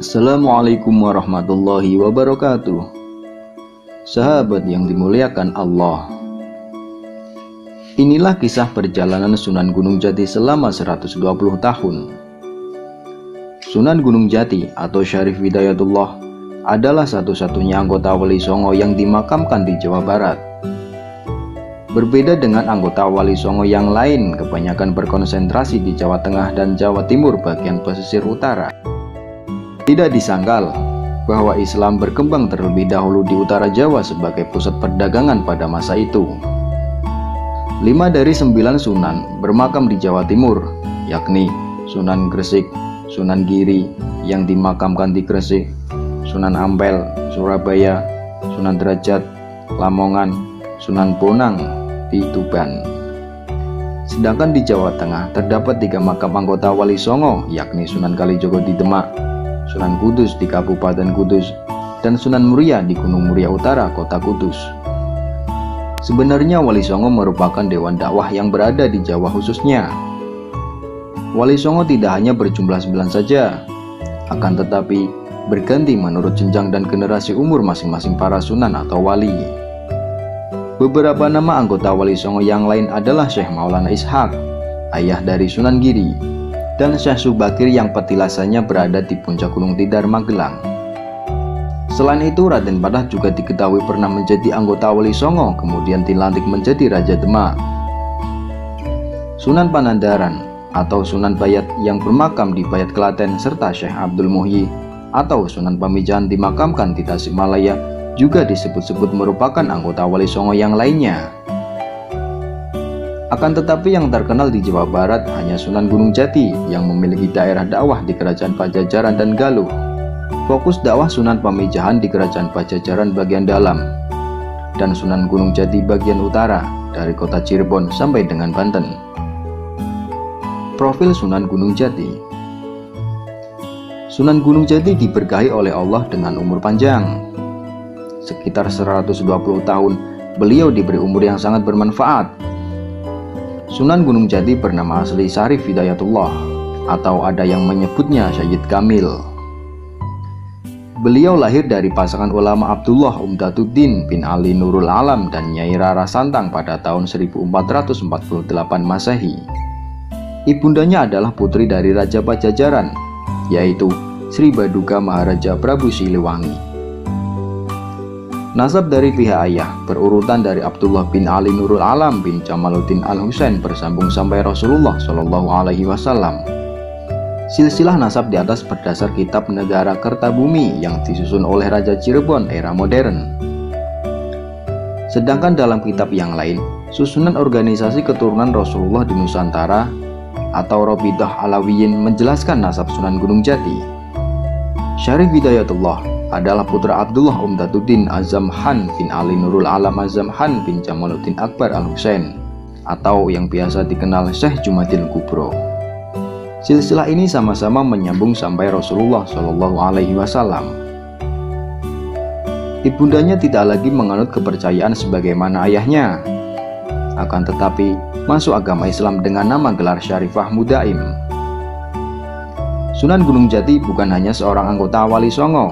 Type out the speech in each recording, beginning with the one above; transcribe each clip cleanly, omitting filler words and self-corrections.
Assalamualaikum warahmatullahi wabarakatuh. Sahabat yang dimuliakan Allah, inilah kisah perjalanan Sunan Gunung Jati selama 120 tahun. Sunan Gunung Jati atau Syarif Hidayatullah adalah satu-satunya anggota Wali Songo yang dimakamkan di Jawa Barat. Berbeda dengan anggota Wali Songo yang lain, kebanyakan berkonsentrasi di Jawa Tengah dan Jawa Timur bagian pesisir utara. Tidak disangkal bahwa Islam berkembang terlebih dahulu di utara Jawa sebagai pusat perdagangan pada masa itu. 5 dari 9 sunan bermakam di Jawa Timur, yakni Sunan Gresik, Sunan Giri yang dimakamkan di Gresik, Sunan Ampel, Surabaya, Sunan Derajat, Lamongan, Sunan Bonang di Tuban. Sedangkan di Jawa Tengah terdapat 3 makam anggota Wali Songo, yakni Sunan Kalijogo di Demak, Sunan Kudus di Kabupaten Kudus, dan Sunan Muria di Gunung Muria Utara, Kota Kudus. Sebenarnya Wali Songo merupakan dewan dakwah yang berada di Jawa khususnya. Wali Songo tidak hanya berjumlah 9 saja, akan tetapi berganti menurut jenjang dan generasi umur masing-masing para sunan atau wali. Beberapa nama anggota Wali Songo yang lain adalah Syekh Maulana Ishaq, ayah dari Sunan Giri, dan Syekh Subakir yang petilasannya berada di puncak Gunung Tidar, Magelang. Selain itu, Raden Patah juga diketahui pernah menjadi anggota Wali Songo, kemudian dilantik menjadi Raja Demak. Sunan Panandaran atau Sunan Bayat yang bermakam di Bayat Klaten, serta Syekh Abdul Muhyi atau Sunan Pamijahan dimakamkan di Tasikmalaya juga disebut-sebut merupakan anggota Wali Songo yang lainnya. Akan tetapi yang terkenal di Jawa Barat hanya Sunan Gunung Jati yang memiliki daerah dakwah di Kerajaan Pajajaran dan Galuh. Fokus dakwah Sunan Pamijahan di Kerajaan Pajajaran bagian dalam, dan Sunan Gunung Jati bagian utara dari kota Cirebon sampai dengan Banten. Profil Sunan Gunung Jati. Sunan Gunung Jati diberkahi oleh Allah dengan umur panjang. Sekitar 120 tahun, beliau diberi umur yang sangat bermanfaat. Sunan Gunung Jati bernama asli Syarif Hidayatullah, atau ada yang menyebutnya Sayyid Kamil. Beliau lahir dari pasangan ulama Abdullah Umdatuddin bin Ali Nurul Alam dan Nyai Rara Santang pada tahun 1448 Masehi. Ibundanya adalah putri dari Raja Pajajaran, yaitu Sri Baduga Maharaja Prabu Siliwangi. Nasab dari pihak ayah berurutan dari Abdullah bin Ali Nurul Alam bin Jamaluddin Al-Husain bersambung sampai Rasulullah Shallallahu Alaihi Wasallam. Silsilah nasab di atas berdasar kitab Negara Kertabumi yang disusun oleh Raja Cirebon era modern. Sedangkan dalam kitab yang lain, susunan organisasi keturunan Rasulullah di Nusantara atau Robidah Alawiyin menjelaskan nasab Sunan Gunung Jati. Syarif Hidayatullah adalah putra Abdullah Umdatuddin Azam Han bin Ali Nurul Alam Azam Han bin Jamaluddin Akbar Al-Husain, atau yang biasa dikenal Syekh Jumadil Kubro. Silsilah ini sama-sama menyambung sampai Rasulullah Shallallahu Alaihi Wasallam. Ibundanya tidak lagi menganut kepercayaan sebagaimana ayahnya, akan tetapi masuk agama Islam dengan nama gelar Syarifah Mudaim. Sunan Gunung Jati bukan hanya seorang anggota Wali Songo.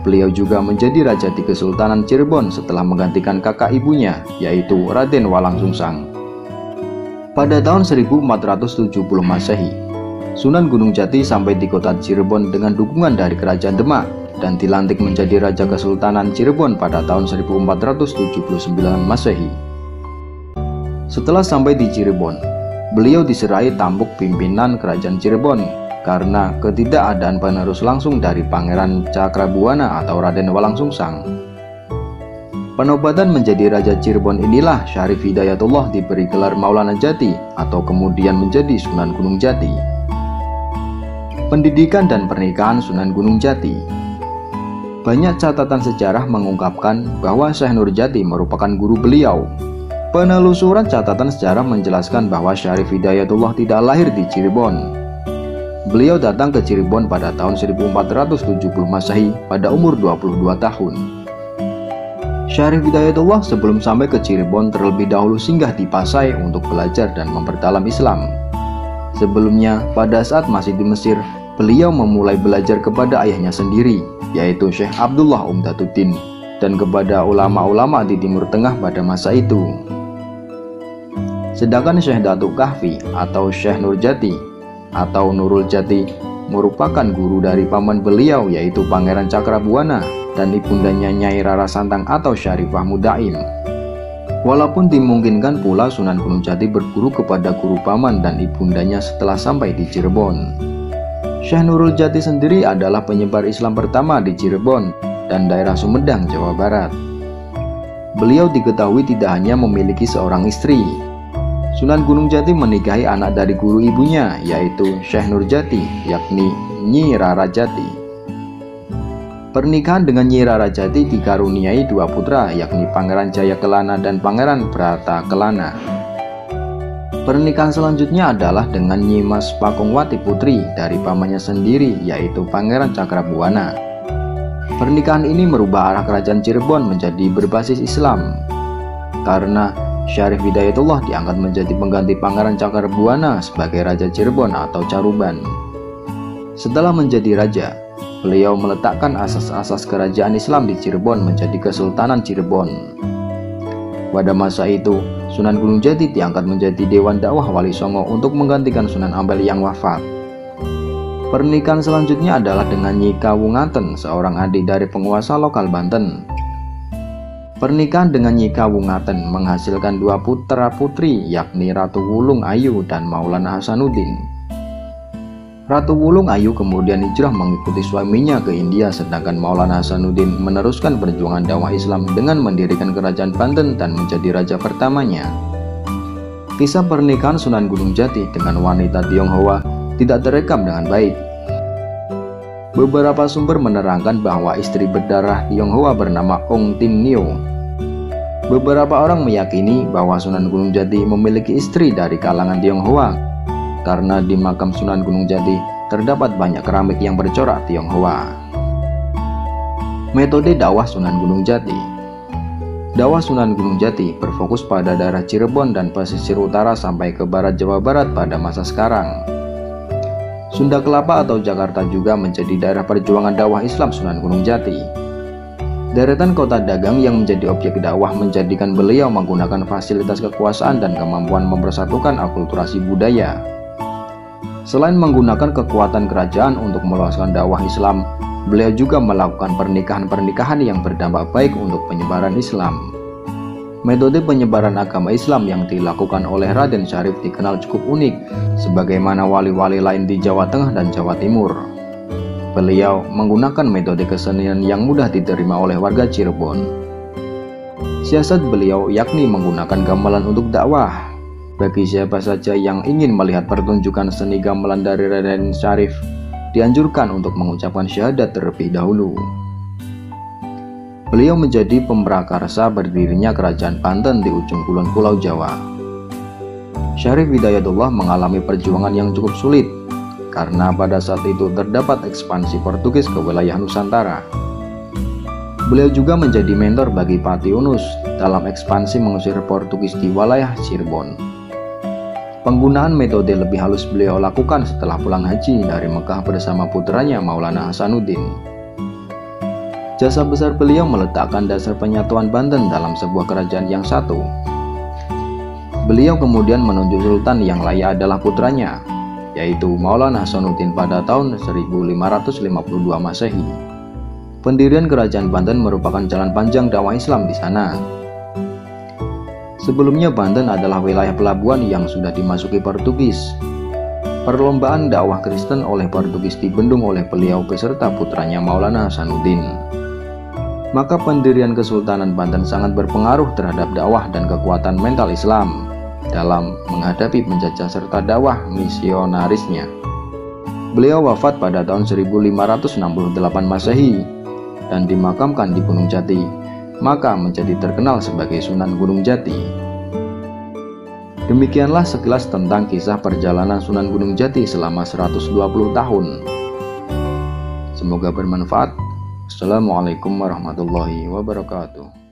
Beliau juga menjadi raja di Kesultanan Cirebon setelah menggantikan kakak ibunya, yaitu Raden Walang Sungsang. Pada tahun 1470 Masehi, Sunan Gunung Jati sampai di kota Cirebon dengan dukungan dari Kerajaan Demak dan dilantik menjadi Raja Kesultanan Cirebon pada tahun 1479 Masehi. Setelah sampai di Cirebon, beliau diserai tampuk pimpinan Kerajaan Cirebon karena ketidakadaan penerus langsung dari Pangeran Cakrabuana atau Raden Walang Sungsang. Penobatan menjadi Raja Cirebon inilah Syarif Hidayatullah diberi gelar Maulana Jati atau kemudian menjadi Sunan Gunung Jati. Pendidikan dan pernikahan Sunan Gunung Jati. Banyak catatan sejarah mengungkapkan bahwa Syekh Nurjati merupakan guru beliau. Penelusuran catatan sejarah menjelaskan bahwa Syarif Hidayatullah tidak lahir di Cirebon. Beliau datang ke Cirebon pada tahun 1470 Masehi pada umur 22 tahun. Syarif Hidayatullah sebelum sampai ke Cirebon terlebih dahulu singgah di Pasai untuk belajar dan memperdalam Islam. Sebelumnya, pada saat masih di Mesir, beliau memulai belajar kepada ayahnya sendiri, yaitu Syekh Abdullah Umdatuddin, dan kepada ulama-ulama di Timur Tengah pada masa itu. Sedangkan Syekh Datuk Kahfi atau Syekh Nurjati atau Nurul Jati merupakan guru dari paman beliau, yaitu Pangeran Cakrabuana, dan ibundanya Nyai Rara Santang atau Syarifah Mudaim. Walaupun dimungkinkan pula Sunan Gunung Jati berguru kepada guru paman dan ibundanya setelah sampai di Cirebon. Syekh Nurul Jati sendiri adalah penyebar Islam pertama di Cirebon dan daerah Sumedang, Jawa Barat. Beliau diketahui tidak hanya memiliki seorang istri. Sunan Gunung Jati menikahi anak dari guru ibunya, yaitu Syekh Nurjati, yakni Nyi Rara Jati. Pernikahan dengan Nyi Rara Jati dikaruniai dua putra, yakni Pangeran Jaya Kelana dan Pangeran Brata Kelana. Pernikahan selanjutnya adalah dengan Nyi Mas Pakungwati Putri dari pamannya sendiri, yaitu Pangeran Cakrabuana. Pernikahan ini merubah arah kerajaan Cirebon menjadi berbasis Islam, karena Syarif Hidayatullah diangkat menjadi pengganti Pangeran Cakrabuana sebagai Raja Cirebon atau Caruban. Setelah menjadi raja, beliau meletakkan asas-asas kerajaan Islam di Cirebon menjadi Kesultanan Cirebon. Pada masa itu, Sunan Gunung Jati diangkat menjadi Dewan Dakwah Wali Songo untuk menggantikan Sunan Ampel yang wafat. Pernikahan selanjutnya adalah dengan Nyi Kawungaten, seorang adik dari penguasa lokal Banten. Pernikahan dengan Nyi Kawungaten menghasilkan dua putra putri, yakni Ratu Wulung Ayu dan Maulana Hasanuddin. Ratu Wulung Ayu kemudian hijrah mengikuti suaminya ke India, sedangkan Maulana Hasanuddin meneruskan perjuangan dakwah Islam dengan mendirikan kerajaan Banten dan menjadi raja pertamanya. Kisah pernikahan Sunan Gunung Jati dengan wanita Tionghoa tidak terekam dengan baik. Beberapa sumber menerangkan bahwa istri berdarah Tionghoa bernama Ong Tim Nio. Beberapa orang meyakini bahwa Sunan Gunung Jati memiliki istri dari kalangan Tionghoa, karena di makam Sunan Gunung Jati terdapat banyak keramik yang bercorak Tionghoa. Metode dakwah Sunan Gunung Jati. Dakwah Sunan Gunung Jati berfokus pada daerah Cirebon dan pesisir utara sampai ke barat Jawa Barat pada masa sekarang. Sunda Kelapa atau Jakarta juga menjadi daerah perjuangan dakwah Islam Sunan Gunung Jati. Deretan kota dagang yang menjadi objek dakwah menjadikan beliau menggunakan fasilitas kekuasaan dan kemampuan mempersatukan akulturasi budaya. Selain menggunakan kekuatan kerajaan untuk meluaskan dakwah Islam, beliau juga melakukan pernikahan-pernikahan yang berdampak baik untuk penyebaran Islam. Metode penyebaran agama Islam yang dilakukan oleh Raden Syarif dikenal cukup unik, sebagaimana wali-wali lain di Jawa Tengah dan Jawa Timur. Beliau menggunakan metode kesenian yang mudah diterima oleh warga Cirebon. Siasat beliau yakni menggunakan gamelan untuk dakwah. Bagi siapa saja yang ingin melihat pertunjukan seni gamelan dari Raden Syarif, dianjurkan untuk mengucapkan syahadat terlebih dahulu. Beliau menjadi pemrakarsa berdirinya kerajaan Banten di ujung kulon Pulau Jawa. Syarif Hidayatullah mengalami perjuangan yang cukup sulit, karena pada saat itu terdapat ekspansi Portugis ke wilayah Nusantara. Beliau juga menjadi mentor bagi Pati Yunus dalam ekspansi mengusir Portugis di wilayah Cirebon. Penggunaan metode lebih halus beliau lakukan setelah pulang haji dari Mekah bersama putranya Maulana Hasanuddin. Jasa besar beliau meletakkan dasar penyatuan Banten dalam sebuah kerajaan yang satu. Beliau kemudian menunjuk sultan yang layak adalah putranya, yaitu Maulana Hasanuddin pada tahun 1552 Masehi. Pendirian kerajaan Banten merupakan jalan panjang dakwah Islam di sana. Sebelumnya Banten adalah wilayah pelabuhan yang sudah dimasuki Portugis. Perlombaan dakwah Kristen oleh Portugis dibendung oleh beliau beserta putranya Maulana Hasanuddin. Maka pendirian Kesultanan Banten sangat berpengaruh terhadap dakwah dan kekuatan mental Islam dalam menghadapi penjajah serta dakwah misionarisnya. Beliau wafat pada tahun 1568 Masehi dan dimakamkan di Gunung Jati, maka menjadi terkenal sebagai Sunan Gunung Jati. Demikianlah sekilas tentang kisah perjalanan Sunan Gunung Jati selama 120 tahun. Semoga bermanfaat. Assalamualaikum warahmatullahi wabarakatuh.